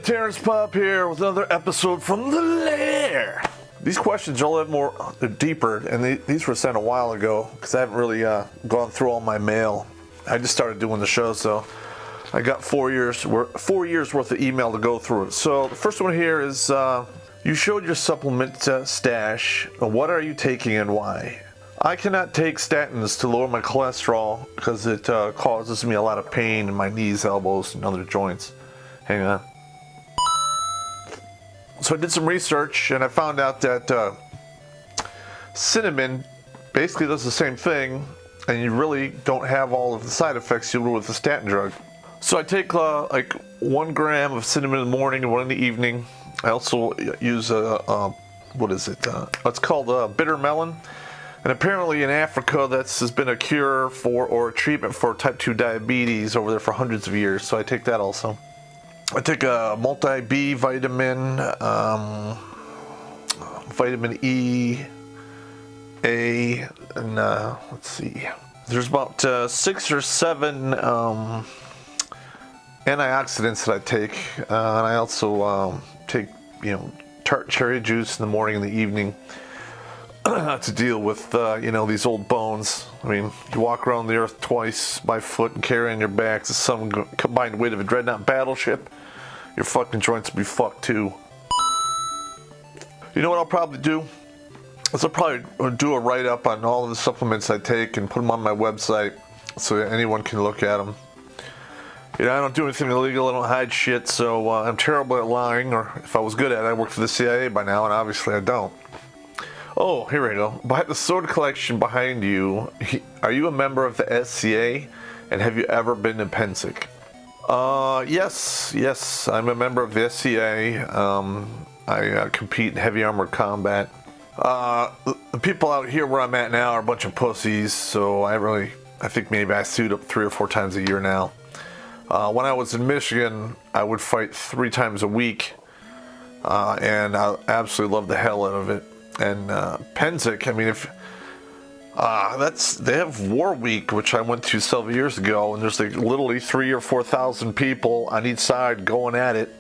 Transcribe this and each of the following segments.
Terrence Popp here with another episode from the Lair. These questions are a little more deeper, and these were sent a while ago because I haven't really gone through all my mail. I just started doing the show, so I got 4 years worth of email to go through. So the first one here is you showed your supplement stash. What are you taking and why? I cannot take statins to lower my cholesterol because it causes me a lot of pain in my knees, elbows, and other joints. Hang on. So I did some research and I found out that cinnamon basically does the same thing, and you really don't have all of the side effects you would with the statin drug. So I take like 1 gram of cinnamon in the morning and 1 in the evening. I also use it's called bitter melon. And apparently in Africa, has been a cure for or a treatment for type 2 diabetes over there for hundreds of years. So I take that also. I take a multi-B vitamin, vitamin E, A, and let's see. There's about 6 or 7 antioxidants that I take. And I also take, tart cherry juice in the morning and the evening. To deal with, these old bones. I mean, you walk around the earth twice by foot and carry on your back the some combined weight of a dreadnought battleship. Your fucking joints will be fucked too. You know what I'll probably do? I'll probably do a write-up on all of the supplements I take and put them on my website so that anyone can look at them. I don't do anything illegal, I don't hide shit, so I'm terrible at lying, or if I was good at it, I'd work for the CIA by now, and obviously I don't. Oh, here we go. By the sword collection behind you, are you a member of the SCA? And have you ever been to Pensic? Yes, I'm a member of the SCA. I compete in heavy armored combat. The people out here where I'm at now are a bunch of pussies, so I think maybe I suit up 3 or 4 times a year now. When I was in Michigan, I would fight 3 times a week, and I absolutely loved the hell out of it. And Pensic, I mean, they have War Week, which I went to several years ago, and there's like literally 3,000 or 4,000 people on each side going at it.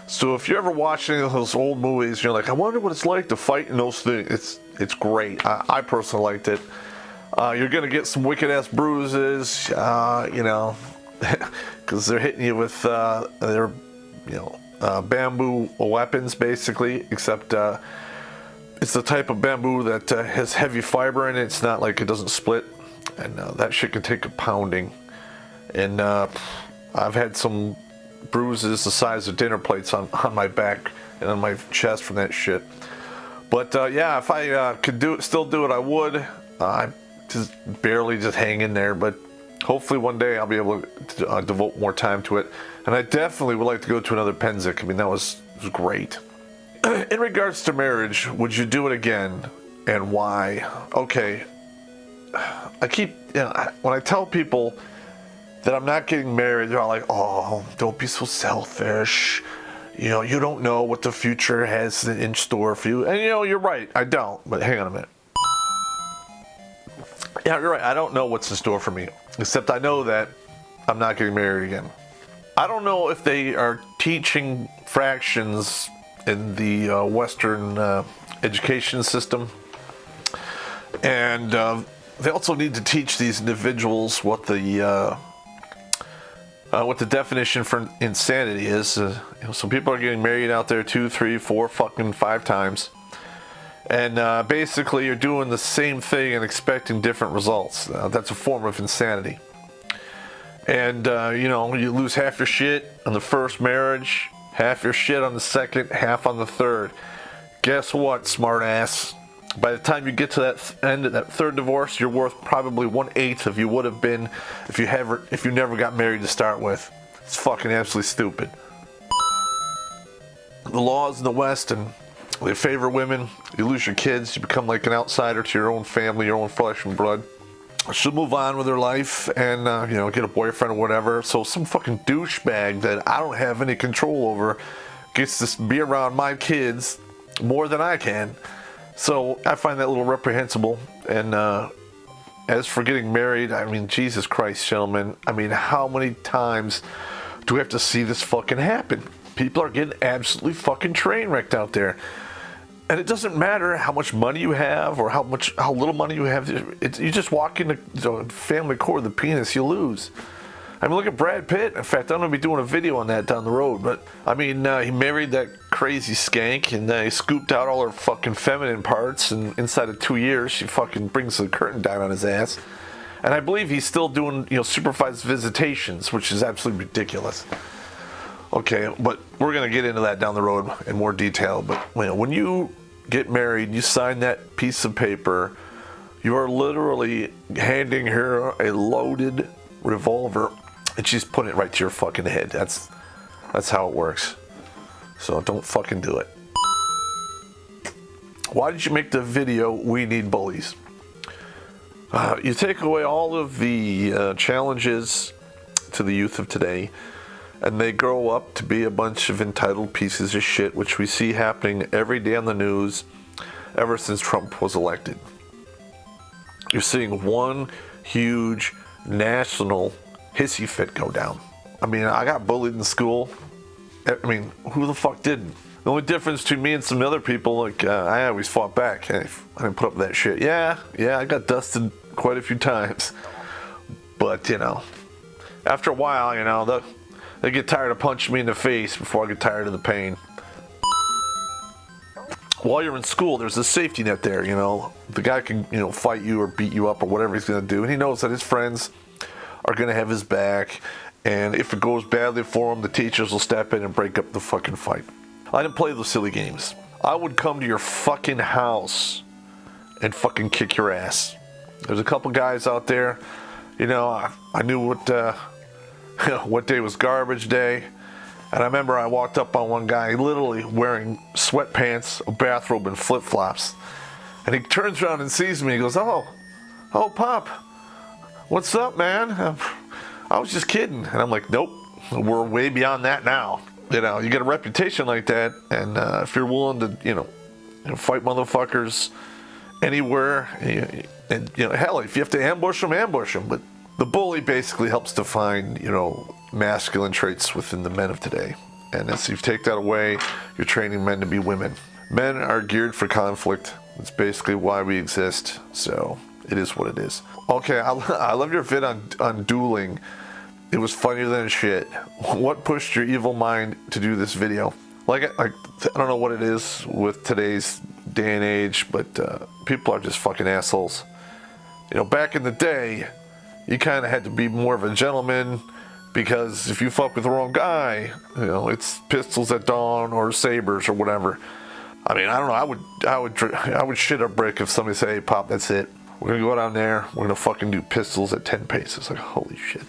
So if you ever watch any of those old movies, you're like, I wonder what it's like to fight in those things. It's great. I personally liked it. You're gonna get some wicked ass bruises, because they're hitting you with their bamboo weapons basically, except. It's the type of bamboo that has heavy fiber in it. It's not like it doesn't split, and that shit can take a pounding. And I've had some bruises the size of dinner plates on my back and on my chest from that shit. But if I could still do it, I would. I just barely hang in there, but hopefully one day I'll be able to devote more time to it. And I definitely would like to go to another Pensic. I mean, that was great. In regards to marriage, would you do it again, and why? Okay, I keep, when I tell people that I'm not getting married, they're all like, oh, don't be so selfish. You don't know what the future has in store for you. And you're right, I don't, but hang on a minute. Yeah, you're right, I don't know what's in store for me, except I know that I'm not getting married again. I don't know if they are teaching fractions in the Western education system, and they also need to teach these individuals what the definition for insanity is. Some people are getting married out there 2, 3, 4, fucking 5 times, and basically you're doing the same thing and expecting different results. That's a form of insanity. And you lose half your shit on the first marriage, half your shit on the second, half on the third. Guess what, smart ass? By the time you get to that end of that 3rd divorce, you're worth probably 1/8 of you would have been if you never got married to start with. It's fucking absolutely stupid. The laws in the West, and they favor women. You lose your kids, you become like an outsider to your own family, your own flesh and blood. She'll move on with her life and, get a boyfriend or whatever. So some fucking douchebag that I don't have any control over gets to be around my kids more than I can. So I find that a little reprehensible. And as for getting married, I mean, Jesus Christ, gentlemen. I mean, how many times do we have to see this fucking happen? People are getting absolutely fucking train wrecked out there. And it doesn't matter how much money you have or how little money you have. You just walk into the family core of the penis, you lose. I mean, look at Brad Pitt. In fact, I'm going to be doing a video on that down the road. But, I mean, he married that crazy skank, and he scooped out all her fucking feminine parts, and inside of 2 years, she fucking brings the curtain down on his ass. And I believe he's still doing, supervised visitations, which is absolutely ridiculous. Okay, but we're going to get into that down the road in more detail. But, when you get married, you sign that piece of paper, you are literally handing her a loaded revolver, and she's putting it right to your fucking head. That's how it works. So don't fucking do it. Why did you make the video, We Need Bullies? You take away all of the challenges to the youth of today, and they grow up to be a bunch of entitled pieces of shit, which we see happening every day on the news ever since Trump was elected. You're seeing one huge national hissy fit go down. I mean, I got bullied in school. I mean, who the fuck didn't? The only difference between me and some other people, I always fought back. I didn't put up with that shit. Yeah, I got dusted quite a few times. But, after a while, they get tired of punching me in the face before I get tired of the pain. While you're in school, there's a safety net there, The guy can, fight you or beat you up or whatever he's going to do. And he knows that his friends are going to have his back, and if it goes badly for him, the teachers will step in and break up the fucking fight. I didn't play those silly games. I would come to your fucking house and fucking kick your ass. There's a couple guys out there, I knew what day was garbage day, and I remember I walked up on one guy literally wearing sweatpants, a bathrobe, and flip-flops, and he turns around and sees me. He goes, oh Pop, what's up, man? I was just kidding. And I'm like, nope, we're way beyond that now. You get a reputation like that, and if you're willing to, fight motherfuckers anywhere, and hell, if you have to ambush them. But the bully basically helps define, masculine traits within the men of today. And as you take that away, you're training men to be women. Men are geared for conflict. It's basically why we exist. So it is what it is. Okay, I love your vid on dueling. It was funnier than shit. What pushed your evil mind to do this video? I don't know what it is with today's day and age, but people are just fucking assholes. Back in the day, you kind of had to be more of a gentleman, because if you fuck with the wrong guy, it's pistols at dawn or sabers or whatever. I mean, I don't know. I would shit a brick if somebody said, "Hey, Pop, that's it. We're gonna go down there. We're gonna fucking do pistols at 10 paces." Like, holy shit.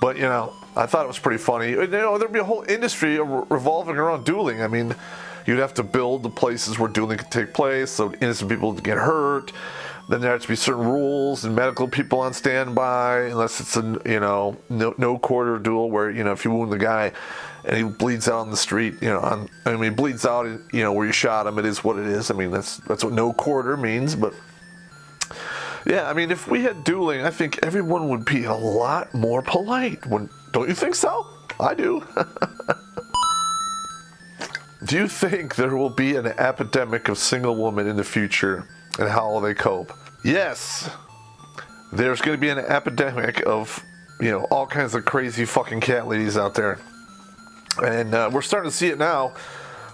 But I thought it was pretty funny. There'd be a whole industry revolving around dueling. I mean, you'd have to build the places where dueling could take place, so innocent people would get hurt. Then there has to be certain rules and medical people on standby, unless it's a no quarter duel where if you wound the guy and he bleeds out on the street, bleeds out where you shot him. It is what it is. I mean, that's what no quarter means. But yeah, I mean, if we had dueling, I think everyone would be a lot more polite. Don't you think so? I do. Do you think there will be an epidemic of single women in the future, and how will they cope? Yes. There's going to be an epidemic of, all kinds of crazy fucking cat ladies out there. And we're starting to see it now.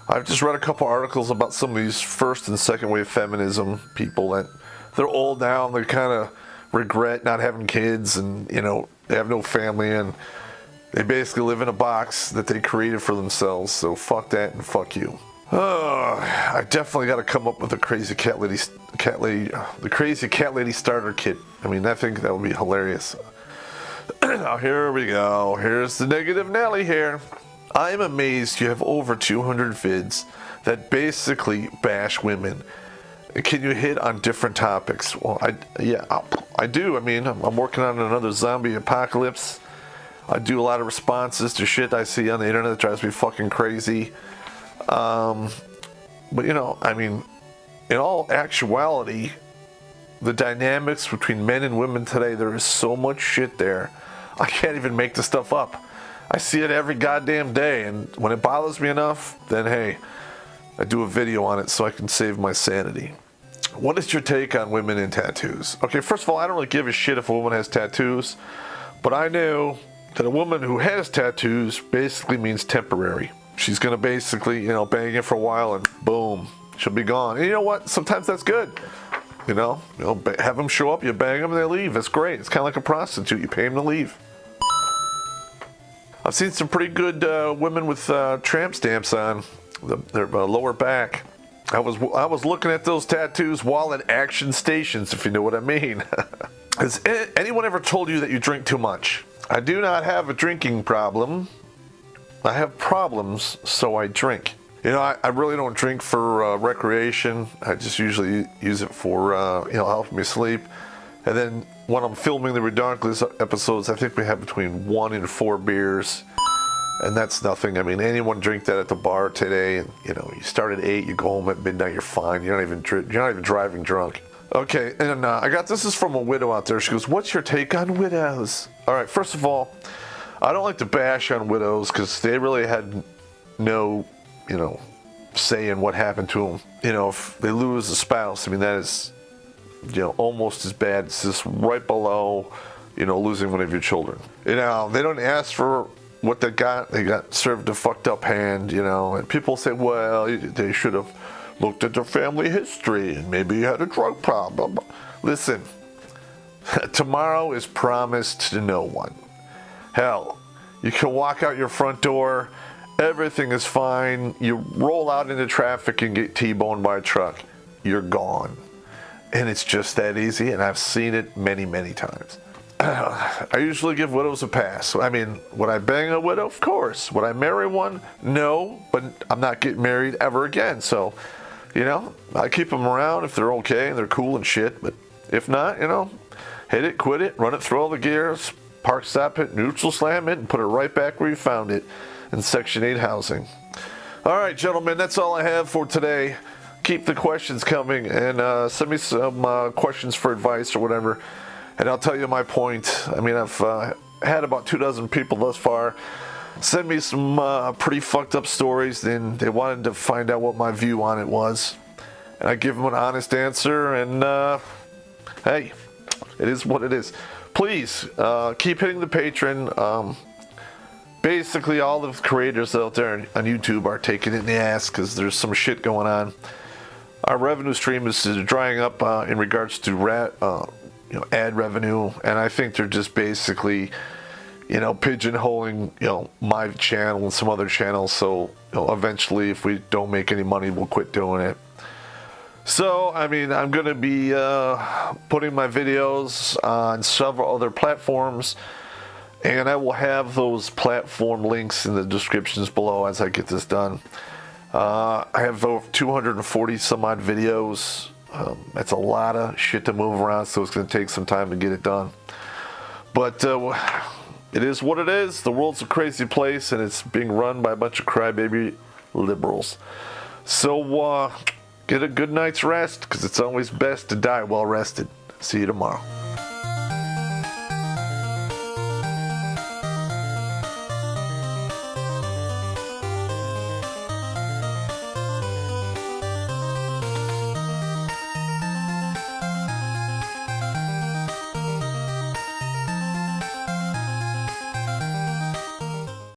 I've just read a couple articles about some of these first and second wave feminism people that they're old now and they kind of regret not having kids, and they have no family, and they basically live in a box that they created for themselves. So fuck that and fuck you. I definitely got to come up with the crazy cat lady starter kit. I mean, I think that would be hilarious. Now here we go. Here's the negative Nelly here. I am amazed you have over 200 vids that basically bash women. Can you hit on different topics? Well, I do. I mean, I'm working on another zombie apocalypse. I do a lot of responses to shit I see on the internet that drives me fucking crazy. But I mean, in all actuality, the dynamics between men and women today, there is so much shit there. I can't even make the stuff up. I see it every goddamn day, and when it bothers me enough, then hey, I do a video on it so I can save my sanity. What is your take on women in tattoos? Okay, first of all, I don't really give a shit if a woman has tattoos, but I know that a woman who has tattoos basically means temporary. She's gonna basically, bang it for a while and boom, she'll be gone. And you know what? Sometimes that's good. Have them show up, you bang them, and they leave. That's great. It's kind of like a prostitute. You pay them to leave. I've seen some pretty good women with tramp stamps on their lower back. I was looking at those tattoos while at action stations, if you know what I mean. Has anyone ever told you that you drink too much? I do not have a drinking problem. I have problems, so I drink. I really don't drink for recreation. I just usually use it for, helping me sleep. And then when I'm filming the Redonkulous episodes, I think we have between 1 and 4 beers. And that's nothing. I mean, anyone drink that at the bar today, and you start at 8, you go home at midnight, you're fine. You're not even driving drunk. Okay, and this is from a widow out there. She goes, "What's your take on widows?" All right, first of all, I don't like to bash on widows because they really had no, say in what happened to them. If they lose a spouse, I mean, that is, almost as bad. It's just right below, losing one of your children. They don't ask for what they got served a fucked up hand, and people say, well, they should have looked at their family history and maybe you had a drug problem. Listen, tomorrow is promised to no one. Hell, you can walk out your front door, everything is fine, you roll out into traffic and get T-boned by a truck, you're gone. And it's just that easy, and I've seen it many, many times. I usually give widows a pass. I mean, would I bang a widow? Of course. Would I marry one? No, but I'm not getting married ever again. So, I keep them around if they're okay and they're cool and shit. But if not, hit it, quit it, run it through all the gears, park stop it, neutral slam it, and put it right back where you found it in Section 8 housing. All right, gentlemen, that's all I have for today. Keep the questions coming and send me some questions for advice or whatever. And I'll tell you my point. I mean, I've had about 24 people thus far send me some pretty fucked up stories, and they wanted to find out what my view on it was. And I give them an honest answer, and hey, it is what it is. Please, keep hitting the Patreon. Basically, all the creators out there on YouTube are taking it in the ass because there's some shit going on. Our revenue stream is drying up in regards to ad revenue, and I think they're just basically, pigeonholing, my channel and some other channels. So, eventually, if we don't make any money, we'll quit doing it. So, I mean, I'm going to be putting my videos on several other platforms, and I will have those platform links in the descriptions below as I get this done. I have over 240 some odd videos. That's a lot of shit to move around, so it's going to take some time to get it done. But it is what it is. The world's a crazy place, and it's being run by a bunch of crybaby liberals. So get a good night's rest, because it's always best to die well rested. See you tomorrow.